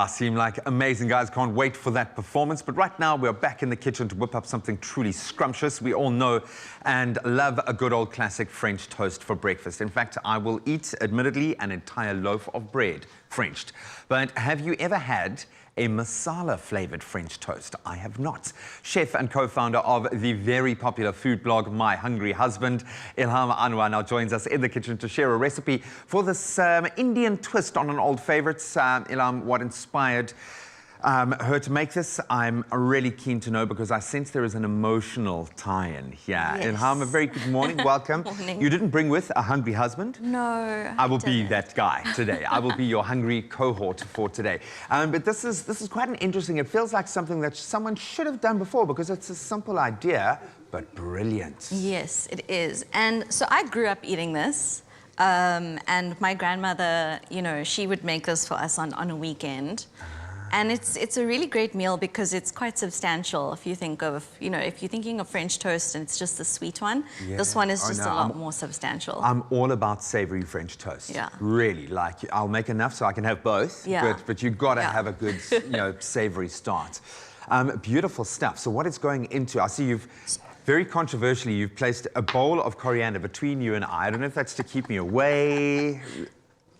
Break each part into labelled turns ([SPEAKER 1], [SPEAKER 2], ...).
[SPEAKER 1] Seem like amazing, guys. Can't wait for that performance. But right now, we're back in the kitchen to whip up something truly scrumptious. We all know and love a good old classic French toast for breakfast. In fact, I will eat, admittedly, an entire loaf of bread, Frenched. But have you ever had a masala-flavored French toast? I have not. Chef and co-founder of the very popular food blog, My Hungry Husband, Ilhaam Anwar, now joins us in the kitchen to share a recipe for this Indian twist on an old favorite. Ilhaam, what inspired her to make this? I'm really keen to know because I sense there is an emotional tie-in here. Yes. Ilhaam, a very good morning. Welcome.
[SPEAKER 2] Morning.
[SPEAKER 1] You didn't bring with a hungry husband?
[SPEAKER 2] No,
[SPEAKER 1] I will be that guy today. I will be your hungry cohort for today. But this is quite an interesting. It feels like something that someone should have done before because it's a simple idea, but brilliant.
[SPEAKER 2] Yes, it is. And so I grew up eating this. And my grandmother, you know, she would make this for us on a weekend. And it's a really great meal because it's quite substantial. If you think of, you know, if you're thinking of French toast and it's just the sweet one, yeah. This one is just a lot more substantial.
[SPEAKER 1] I'm all about savory French toast.
[SPEAKER 2] Yeah.
[SPEAKER 1] Really, like I'll make enough so I can have both.
[SPEAKER 2] Yeah.
[SPEAKER 1] But you've got to have a good, you know, savory start. Beautiful stuff. So what it's going into, I see you've very controversially, you've placed a bowl of coriander between you and I. I don't know if that's to keep me away.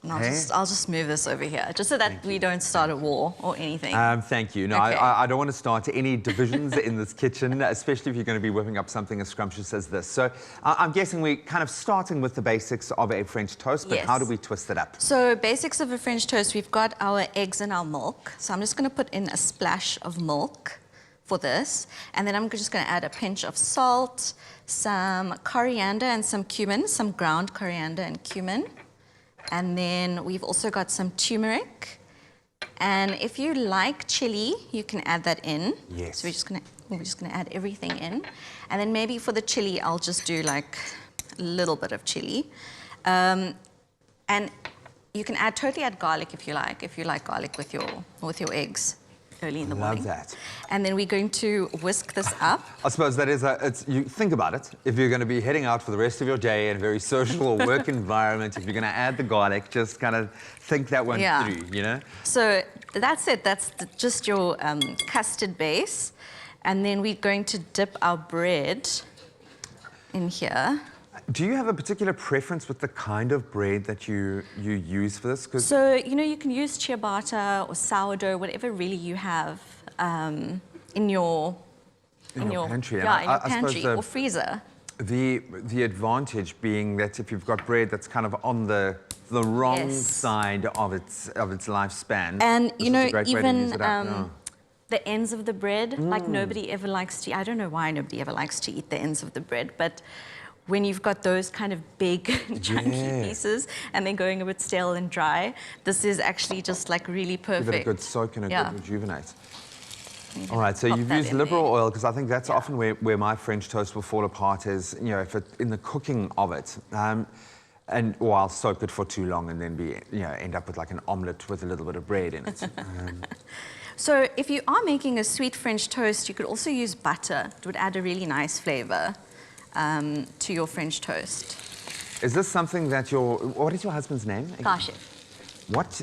[SPEAKER 2] No, I'll just move this over here, just so that we don't start a war or anything.
[SPEAKER 1] Thank you. No,
[SPEAKER 2] okay.
[SPEAKER 1] I don't want to start any divisions in this kitchen, especially if you're going to be whipping up something as scrumptious as this. So I'm guessing we're kind of starting with the basics of a French toast, but yes. How do we twist it up?
[SPEAKER 2] So basics of a French toast, we've got our eggs and our milk. So I'm just going to put in a splash of milk for this, and then I'm just going to add a pinch of salt, some coriander and some cumin, some ground coriander and cumin. And then we've also got some turmeric. And if you like chili, you can add that in.
[SPEAKER 1] Yes.
[SPEAKER 2] So we're just gonna add everything in. And then maybe for the chili, I'll just do like a little bit of chili. And you can totally add garlic if you like garlic with your eggs early in the morning.
[SPEAKER 1] Love that.
[SPEAKER 2] And then we're going to whisk this up.
[SPEAKER 1] I suppose that is you think about it. If you're going to be heading out for the rest of your day in a very social or work environment, if you're going to add the garlic, just kind of think that one through, you know?
[SPEAKER 2] So that's it. That's just your custard base. And then we're going to dip our bread in here.
[SPEAKER 1] Do you have a particular preference with the kind of bread that you use for this?
[SPEAKER 2] So, you know, you can use ciabatta or sourdough, whatever really you have in your
[SPEAKER 1] pantry.
[SPEAKER 2] Yeah, in your pantry or freezer.
[SPEAKER 1] The advantage being that if you've got bread that's kind of on the wrong side of its lifespan,
[SPEAKER 2] and you know, even the ends of the bread, like nobody ever likes to. I don't know why nobody ever likes to eat the ends of the bread, but when you've got those kind of big, chunky pieces and they're going a bit stale and dry, this is actually just like really perfect.
[SPEAKER 1] Give it a good soak and a good rejuvenate. All right, so you've used liberal oil because I think that's often where my French toast will fall apart is, you know, if in the cooking of it. Or I'll soak it for too long and then end up with like an omelette with a little bit of bread in it.
[SPEAKER 2] So if you are making a sweet French toast, you could also use butter. It would add a really nice flavor to your French toast.
[SPEAKER 1] Is this something that what is your husband's name?
[SPEAKER 2] Kashif.
[SPEAKER 1] What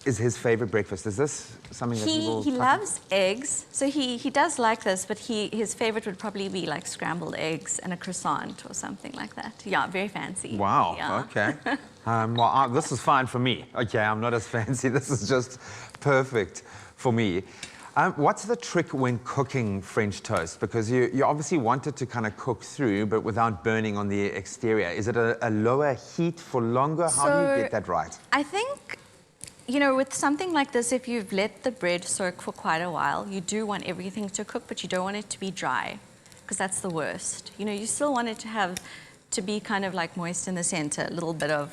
[SPEAKER 1] is his favorite breakfast? Is this something that
[SPEAKER 2] he loves eggs, so he does like this, but his favorite would probably be like scrambled eggs and a croissant or something like that. Yeah, very fancy.
[SPEAKER 1] Wow,
[SPEAKER 2] yeah.
[SPEAKER 1] Okay. Well, this is fine for me. Okay, I'm not as fancy. This is just perfect for me. What's the trick when cooking French toast? Because you obviously want it to kind of cook through, but without burning on the exterior. Is it a lower heat for longer? How do you get that right?
[SPEAKER 2] I think, you know, with something like this, if you've let the bread soak for quite a while, you do want everything to cook, but you don't want it to be dry, because that's the worst. You know, you still want it to be kind of like moist in the center, a little bit of...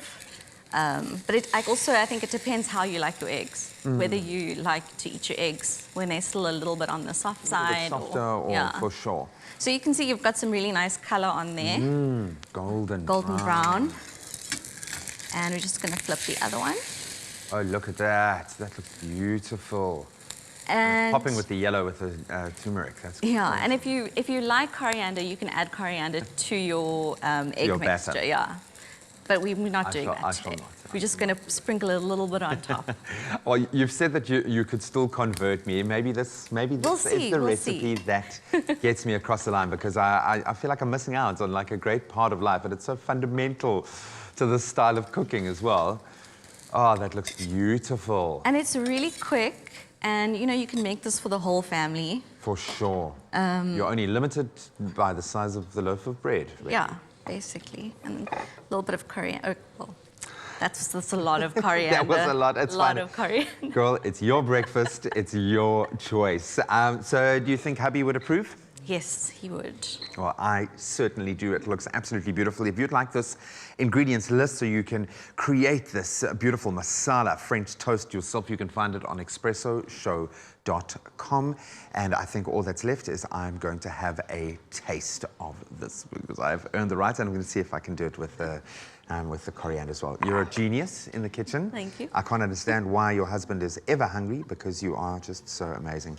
[SPEAKER 2] but I think it depends how you like your eggs. Whether you like to eat your eggs when they're still a little bit on the soft side.
[SPEAKER 1] Softer or for sure.
[SPEAKER 2] So you can see you've got some really nice color on there.
[SPEAKER 1] Golden
[SPEAKER 2] brown. And we're just going to flip the other one.
[SPEAKER 1] Oh, look at that. That looks beautiful.
[SPEAKER 2] And
[SPEAKER 1] popping with the yellow with the turmeric. That's cool.
[SPEAKER 2] Yeah, and if you like coriander, you can add coriander to your egg mixture.
[SPEAKER 1] Batter.
[SPEAKER 2] Yeah. But we're not doing that
[SPEAKER 1] I shall not.
[SPEAKER 2] We're just going to sprinkle a little bit on top.
[SPEAKER 1] Well, you've said that you could still convert me. Maybe this is the recipe that gets me across the line, because I feel like I'm missing out on like a great part of life, but it's so fundamental to this style of cooking as well. Oh, that looks beautiful.
[SPEAKER 2] And it's really quick, and you know, you can make this for the whole family.
[SPEAKER 1] For sure. You're only limited by the size of the loaf of bread. Really.
[SPEAKER 2] Yeah, basically. And a little bit of coriander. Well, that's a lot of coriander.
[SPEAKER 1] That was a lot. It's fine.
[SPEAKER 2] A lot of coriander.
[SPEAKER 1] Girl, it's your breakfast. It's your choice. So do you think hubby would approve?
[SPEAKER 2] Yes, he would.
[SPEAKER 1] Well, I certainly do. It looks absolutely beautiful. If you'd like this ingredients list so you can create this beautiful masala French toast yourself, you can find it on espressoshow.com. And I think all that's left is I'm going to have a taste of this, because I've earned the right, and I'm going to see if I can do it with the coriander as well. You're a genius in the kitchen.
[SPEAKER 2] Thank you.
[SPEAKER 1] I can't understand why your husband is ever hungry, because you are just so amazing.